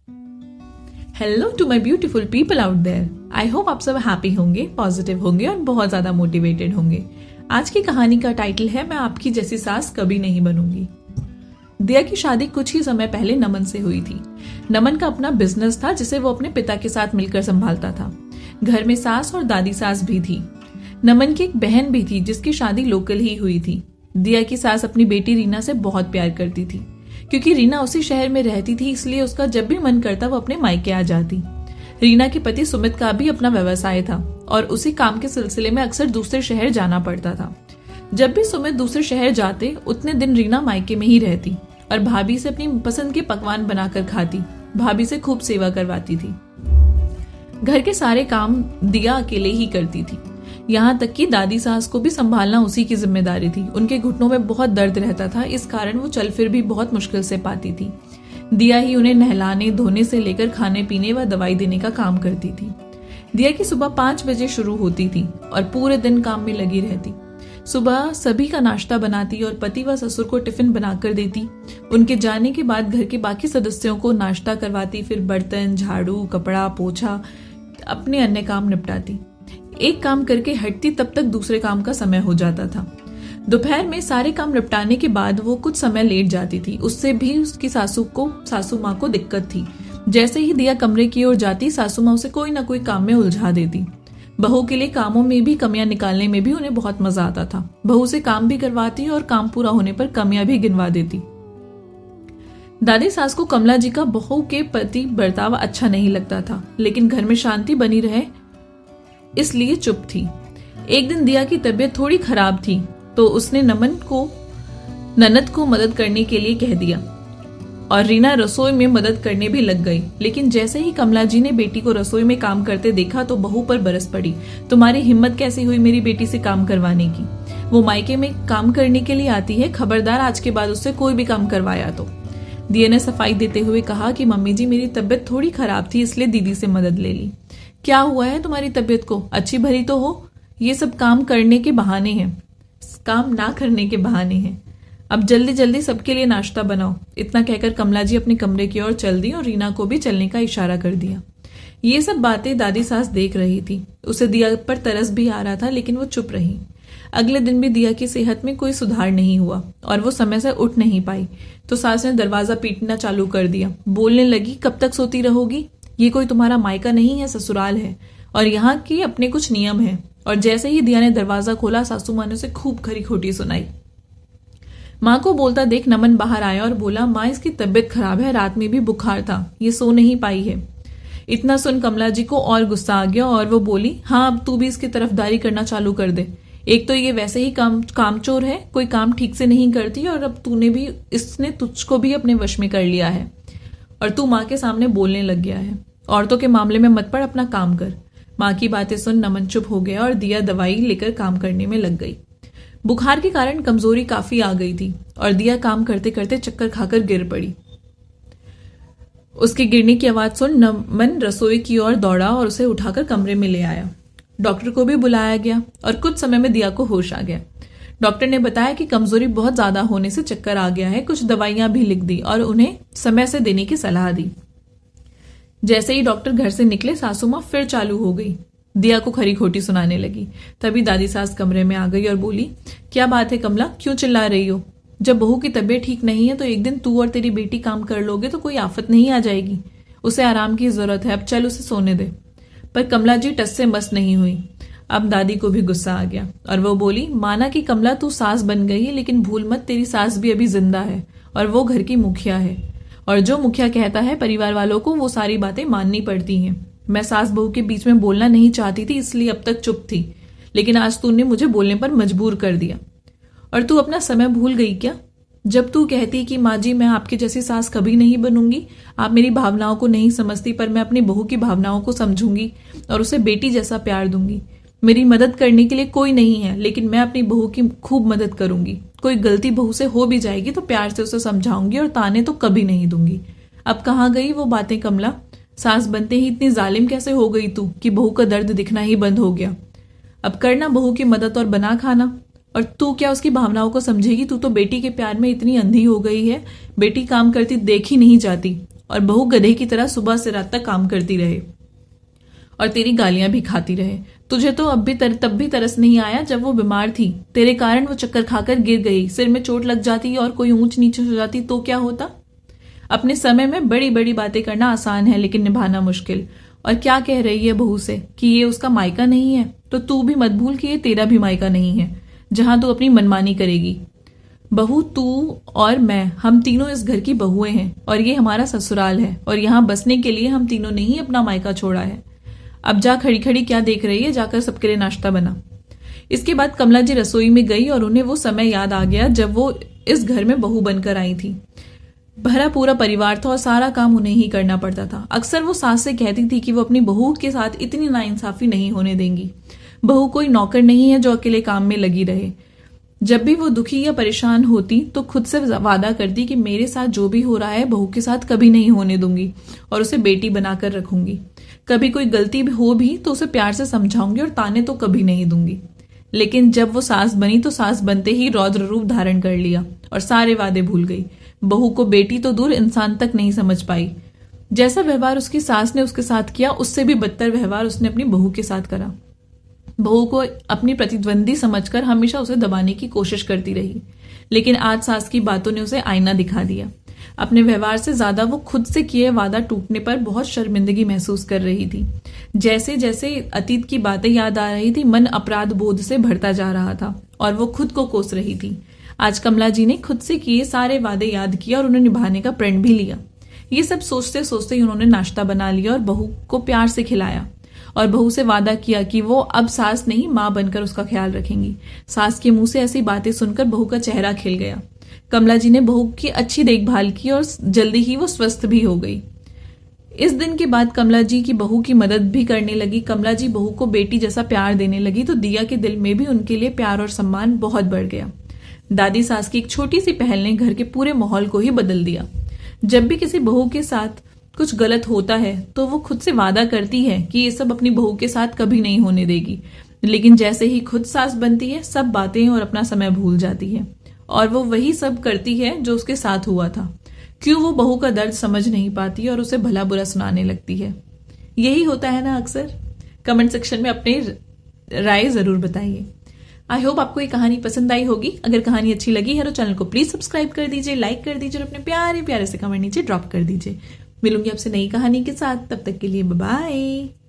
Hello to my beautiful people out there. I hope आप सब happy होंगे, positive होंगे और बहुत ज्यादा मोटिवेटेड होंगे। आज की कहानी का टाइटल है मैं आपकी जैसी सास कभी नहीं बनूंगी। दिया की शादी कुछ ही समय पहले नमन से हुई थी। नमन का अपना बिजनेस था जिसे वो अपने पिता के साथ मिलकर संभालता था। घर में सास और दादी सास भी थी। नमन की एक बहन भी थी जिसकी शादी लोकल ही हुई थी। दिया की सास अपनी बेटी रीना से बहुत प्यार करती थी। क्योंकि रीना उसी शहर में रहती थी इसलिए उसका जब भी मन करता वो अपने मायके आ जाती। रीना के पति सुमित का भी अपना व्यवसाय था और उसी काम के सिलसिले में अक्सर दूसरे शहर जाना पड़ता था। जब भी सुमित दूसरे शहर जाते उतने दिन रीना मायके में ही रहती और भाभी से अपनी पसंद के पकवान बनाकर खाती। भाभी से खूब सेवा करवाती थी। घर के सारे काम दिया अकेले ही करती थी। यहाँ तक कि दादी सास को भी संभालना उसी की जिम्मेदारी थी। उनके घुटनों में बहुत दर्द रहता था, इस कारण वो चल फिर भी बहुत मुश्किल से पाती थी। दिया ही उन्हें नहलाने धोने से लेकर खाने पीने व दवाई देने का काम करती थी। दिया की सुबह 5 बजे शुरू होती थी और पूरे दिन काम में लगी रहती। सुबह सभी का नाश्ता बनाती और पति व ससुर को टिफिन बनाकर देती। उनके जाने के बाद घर के बाकी सदस्यों को नाश्ता करवाती, फिर बर्तन, झाड़ू, कपड़ा, पोछा, अपने अन्य काम निपटाती। एक काम करके हटती तब तक दूसरे काम का समय हो जाता था। दोपहर में सारे काम निपटाने के बाद वो कुछ समय लेट जाती थी। उससे भी उसकी सासू माँ को दिक्कत थी। जैसे ही दिया कमरे की ओर जाती सासू माँ उसे कोई ना कोई काम में उलझा देती। बहू के लिए कामों में भी कमियां निकालने में भी उन्हें बहुत मजा आता था। बहू से काम भी करवाती और काम पूरा होने पर कमियां भी गिनवा देती। दादी सास को कमला जी का बहू के प्रति बर्ताव अच्छा नहीं लगता था, लेकिन घर में शांति बनी रहे इसलिए चुप थी। एक दिन दिया की तबीयत थोड़ी खराब थी तो उसने ननद को मदद करने के लिए कह दिया और रीना रसोई में मदद करने भी लग गई। लेकिन जैसे ही कमला जी ने बेटी को रसोई में काम करते देखा तो बहू पर बरस पड़ी। तुम्हारी हिम्मत कैसी हुई मेरी बेटी से काम करवाने की? वो मायके में काम करने के लिए आती है, खबरदार आज के बाद उससे कोई भी काम करवाया तो। दिया ने सफाई देते हुए कहा कि मम्मी जी मेरी तबीयत थोड़ी खराब थी इसलिए दीदी से मदद ले ली। क्या हुआ है तुम्हारी तबीयत को? अच्छी भली तो हो। ये सब काम करने के बहाने हैं, काम ना करने के बहाने हैं। अब जल्दी जल्दी सबके लिए नाश्ता बनाओ। इतना कहकर कमला जी अपने कमरे की ओर चल दी और रीना को भी चलने का इशारा कर दिया। ये सब बातें दादी सास देख रही थी। उसे दिया पर तरस भी आ रहा था लेकिन वो चुप रही। अगले दिन भी दिया की सेहत में कोई सुधार नहीं हुआ और वो समय से उठ नहीं पाई तो सास ने दरवाजा पीटना चालू कर दिया। बोलने लगी, कब तक सोती रहोगी? ये कोई तुम्हारा मायका नहीं है, ससुराल है और यहाँ के अपने कुछ नियम हैं। और जैसे ही दिया ने दरवाजा खोला सासू माँ ने उसे खूब खरी खोटी सुनाई। माँ को बोलता देख नमन बाहर आया और बोला, माँ इसकी तबीयत खराब है, रात में भी बुखार था, ये सो नहीं पाई है। इतना सुन कमला जी को और गुस्सा आ गया और वो बोली, हाँ अब तू भी इसकी तरफदारी करना चालू कर दे। एक तो ये वैसे ही कामचोर है, कोई काम ठीक से नहीं करती और अब इसने तुझको भी अपने वश में कर लिया है और तू माँ के सामने बोलने लग गया है। औरतों के मामले में मत पड़, अपना काम कर। माँ की बातें सुन नमन चुप हो गया और दिया दवाई लेकर काम करने में लग गई। बुखार के कारण कमजोरी काफी आ गई थी और दिया काम करते करते चक्कर खाकर गिर पड़ी। उसके गिरने की आवाज सुन नमन रसोई की ओर दौड़ा और उसे उठाकर कमरे में ले आया। डॉक्टर को भी बुलाया गया और कुछ समय में दिया को होश आ गया। डॉक्टर ने बताया कि कमजोरी बहुत ज्यादा होने से चक्कर आ गया है। कुछ दवाइयां भी लिख दी और उन्हें समय से देने की सलाह दी। जैसे ही डॉक्टर घर से निकले सासू माँ फिर चालू हो गई, दिया को खरी खोटी सुनाने लगी। तभी दादी सास कमरे में आ गई और बोली, क्या बात है कमला, क्यों चिल्ला रही हो? जब बहू की तबीयत ठीक नहीं है तो एक दिन तू और तेरी बेटी काम कर लोगे तो कोई आफत नहीं आ जाएगी। उसे आराम की जरूरत है, अब चल उसे सोने दे। पर कमला जी टस से मस नहीं हुई। अब दादी को भी गुस्सा आ गया और वो बोली, माना कि कमला तू सास बन गई है लेकिन भूल मत तेरी सास भी अभी जिंदा है और वो घर की मुखिया है और जो मुखिया कहता है परिवार वालों को वो सारी बातें माननी पड़ती हैं। मैं सास बहू के बीच में बोलना नहीं चाहती थी इसलिए अब तक चुप थी, लेकिन आज तूने मुझे बोलने पर मजबूर कर दिया। और तू अपना समय भूल गई क्या? जब तू कहती कि माँ जी मैं आपकी जैसी सास कभी नहीं बनूंगी, आप मेरी भावनाओं को नहीं समझती पर मैं अपनी बहू की भावनाओं को समझूंगी और उसे बेटी जैसा प्यार दूंगी। मेरी मदद करने के लिए कोई नहीं है लेकिन मैं अपनी बहू की खूब मदद करूंगी। कोई गलती बहू से हो भी जाएगी तो प्यार से उसे समझाऊंगी और ताने तो कभी नहीं दूंगी। अब कहाँ गई वो बातें कमला? सास बनते ही इतनी जालिम कैसे हो गई तू कि बहू का दर्द दिखना ही बंद हो गया? अब करना बहू की मदद और बना खाना। और तू क्या उसकी भावनाओं को समझेगी? तू तो बेटी के प्यार में इतनी अंधी हो गई है, बेटी काम करती देख ही नहीं जाती और बहू गधे की तरह सुबह से रात तक काम करती रहे और तेरी गालियां भी खाती रहे। तुझे तो तब भी तरस नहीं आया जब वो बीमार थी। तेरे कारण वो चक्कर खाकर गिर गई, सिर में चोट लग जाती और कोई ऊंच नीचे हो जाती तो क्या होता। अपने समय में बड़ी बड़ी बातें करना आसान है लेकिन निभाना मुश्किल। और क्या कह रही है बहू से कि ये उसका मायका नहीं है? तो तू भी मत भूल कि ये तेरा भी मायका नहीं है जहां तू अपनी मनमानी करेगी। बहू, तू और मैं, हम तीनों इस घर की बहुएं हैं और ये हमारा ससुराल है और यहाँ बसने के लिए हम तीनों ने ही अपना मायका छोड़ा है। अब जा, खड़ी खड़ी क्या देख रही है, जाकर सबके लिए नाश्ता बना। इसके बाद कमला जी रसोई में गई और उन्हें वो समय याद आ गया जब वो इस घर में बहू बनकर आई थी। भरा पूरा परिवार था और सारा काम उन्हें ही करना पड़ता था। अक्सर वो सास से कहती थी कि वो अपनी बहू के साथ इतनी नाइंसाफी नहीं होने देंगी। बहू कोई नौकर नहीं है जो अकेले काम में लगी रहे। जब भी वो दुखी या परेशान होती तो खुद से वादा करती कि मेरे साथ जो भी हो रहा है बहू के साथ कभी नहीं होने दूंगी और उसे बेटी बनाकर रखूंगी। कभी कोई गलती हो भी तो उसे प्यार से समझाऊंगी और ताने तो कभी नहीं दूंगी। लेकिन जब वो सास बनी तो सास बनते ही रौद्र रूप धारण कर लिया और सारे वादे भूल गई। बहू को बेटी तो दूर इंसान तक नहीं समझ पाई। जैसा व्यवहार उसकी सास ने उसके साथ किया उससे भी बदतर व्यवहार उसने अपनी बहू के साथ करा। बहू को अपनी प्रतिद्वंदी समझकर हमेशा उसे दबाने की कोशिश करती रही। लेकिन आज सास की बातों ने उसे आईना दिखा दिया। अपने व्यवहार से ज्यादा वो खुद से किए वादा टूटने पर बहुत शर्मिंदगी महसूस कर रही थी। जैसे जैसे अतीत की बातें याद आ रही थी मन अपराध बोध से भरता जा रहा था और वो खुद को कोस रही थी। आज कमला जी ने खुद से किए सारे वादे याद किया और उन्हें निभाने का प्रण भी लिया। ये सब सोचते सोचते ही उन्होंने नाश्ता बना लिया और बहू को प्यार से खिलाया और बहू से वादा किया कि वो अब सास नहीं मां बनकर उसका ख्याल रखेंगी। सास के मुंह से ऐसी बातें सुनकर बहू का चेहरा खिल गया। कमला जी ने बहू की अच्छी देखभाल की और जल्दी ही वो स्वस्थ भी हो गई। इस दिन के बाद कमला जी की बहू की मदद भी करने लगी। कमला जी बहू को बेटी जैसा प्यार देने लगी तो दिया के दिल में भी उनके लिए प्यार और सम्मान बहुत बढ़ गया। दादी सास की एक छोटी सी पहल ने घर के पूरे माहौल को ही बदल दिया। जब भी किसी बहू के साथ कुछ गलत होता है तो वो खुद से वादा करती है कि ये सब अपनी बहू के साथ कभी नहीं होने देगी। लेकिन जैसे ही खुद सास बनती है सब बातें और अपना समय भूल जाती है और वो वही सब करती है जो उसके साथ हुआ था। क्यों वो बहू का दर्द समझ नहीं पाती और उसे भला बुरा सुनाने लगती है। यही होता है ना अक्सर। कमेंट सेक्शन में अपनी राय जरूर बताइए। आई होप आपको ये कहानी पसंद आई होगी। अगर कहानी अच्छी लगी है तो चैनल को प्लीज सब्सक्राइब कर दीजिए, लाइक कर दीजिए और अपने प्यारे प्यारे से कमेंट नीचे ड्रॉप कर दीजिए। मिलूंगी आपसे नई कहानी के साथ, तब तक के लिए बाय बाय।